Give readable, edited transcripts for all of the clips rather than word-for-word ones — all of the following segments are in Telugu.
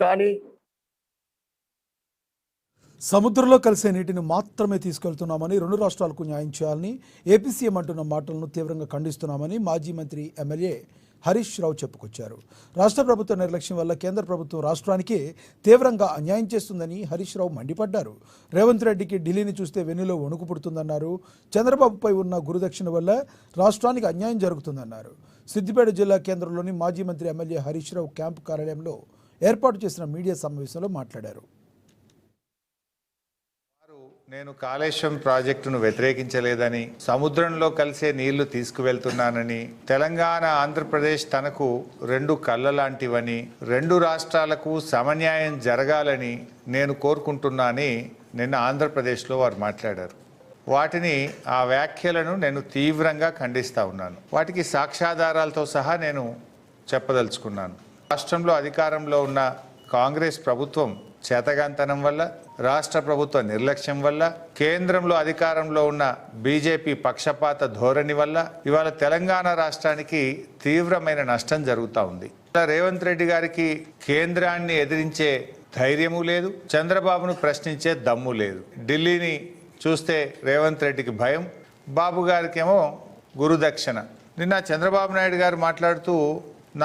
కానీ సముద్రంలో కలిసే నీటిని మాత్రమే తీసుకెళ్తున్నామని, రెండు రాష్ట్రాలకు న్యాయం చేయాలని ఏపీ సీఎం అంటున్న మాటలను తీవ్రంగా ఖండిస్తున్నామని మాజీ మంత్రి ఎమ్మెల్యే హరీష్ రావు చెప్పుకొచ్చారు. రాష్ట్ర ప్రభుత్వ నిర్లక్ష్యం వల్ల కేంద్ర ప్రభుత్వం రాష్ట్రానికి తీవ్రంగా అన్యాయం చేస్తుందని హరీష్ రావు మండిపడ్డారు. రేవంత్ రెడ్డికి ఢిల్లీని చూస్తే వెన్నులో వణుకు పుడుతుందన్నారు. చంద్రబాబుపై ఉన్న గురుదక్షిణ వల్ల రాష్ట్రానికి అన్యాయం జరుగుతుందన్నారు. సిద్దిపేట జిల్లా కేంద్రంలోని మాజీ మంత్రి ఎమ్మెల్యే హరీష్ రావు క్యాంపు కార్యాలయంలో ఏర్పాటు చేసిన మీడియా సమావేశంలో మాట్లాడారు. నేను కాళేశ్వరం ప్రాజెక్టును వ్యతిరేకించలేదని, సముద్రంలో కలిసే నీళ్లు తీసుకువెళ్తున్నానని, తెలంగాణ ఆంధ్రప్రదేశ్ తనకు రెండు కళ్ళ లాంటివని, రెండు రాష్ట్రాలకు సమన్యాయం జరగాలని నేను కోరుకుంటున్నానని నిన్న ఆంధ్రప్రదేశ్లో వారు మాట్లాడారు. వాటిని ఆ వ్యాఖ్యలను నేను తీవ్రంగా ఖండిస్తూ ఉన్నాను. వాటికి సాక్ష్యాధారాలతో సహా నేను చెప్పదలుచుకున్నాను. రాష్ట్రంలో అధికారంలో ఉన్న కాంగ్రెస్ ప్రభుత్వం చేతగాంతనం వల్ల, రాష్ట్ర ప్రభుత్వ నిర్లక్ష్యం వల్ల, కేంద్రంలో అధికారంలో ఉన్న బీజేపీ పక్షపాత ధోరణి వల్ల ఇవాళ తెలంగాణ రాష్ట్రానికి తీవ్రమైన నష్టం జరుగుతూ ఉంది. రేవంత్ రెడ్డి గారికి కేంద్రాన్ని ఎదిరించే ధైర్యము లేదు, చంద్రబాబును ప్రశ్నించే దమ్ము లేదు. ఢిల్లీని చూస్తే రేవంత్ రెడ్డికి భయం, బాబు గారికేమో గురుదక్షిణ. నిన్న చంద్రబాబు నాయుడు గారు మాట్లాడుతూ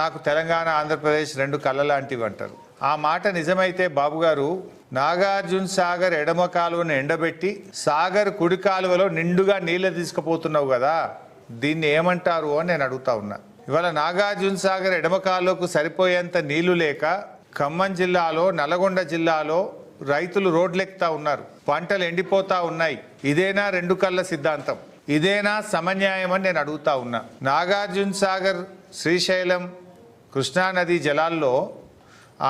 నాకు తెలంగాణ ఆంధ్రప్రదేశ్ రెండు కళ్ళ లాంటివి అంటారు. ఆ మాట నిజమైతే బాబు గారు, నాగార్జున సాగర్ ఎడమ కాలువను ఎండబెట్టి సాగర్ కుడి కాలువలో నిండుగా నీళ్ళు తీసుకుపోతున్నావు కదా, దీన్ని ఏమంటారు అని నేను అడుగుతా ఉన్నా. ఇవాళ నాగార్జున సాగర్ ఎడమ కాలువకు సరిపోయేంత నీళ్లు లేక ఖమ్మం జిల్లాలో, నల్గొండ జిల్లాలో రైతులు రోడ్లెక్కుతా ఉన్నారు, పంటలు ఎండిపోతా ఉన్నాయి. ఇదేనా రెండు కళ్ళ సిద్ధాంతం? ఇదేనా సమన్యాయం అని నేను అడుగుతా ఉన్నా. నాగార్జున సాగర్, శ్రీశైలం, కృష్ణానది జలాల్లో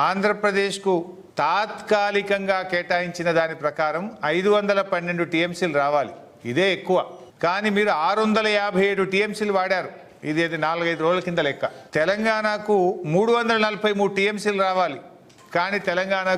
ఆంధ్రప్రదేశ్కు తాత్కాలికంగా కేటాయించిన దాని ప్రకారం 512 టీఎంసీలు రావాలి, ఇదే ఎక్కువ. కానీ మీరు 657 టీఎంసీలు వాడారు, ఇది 4-5 రోజుల కింద లెక్క. తెలంగాణకు 343 టీఎంసీలు రావాలి, కానీ తెలంగాణ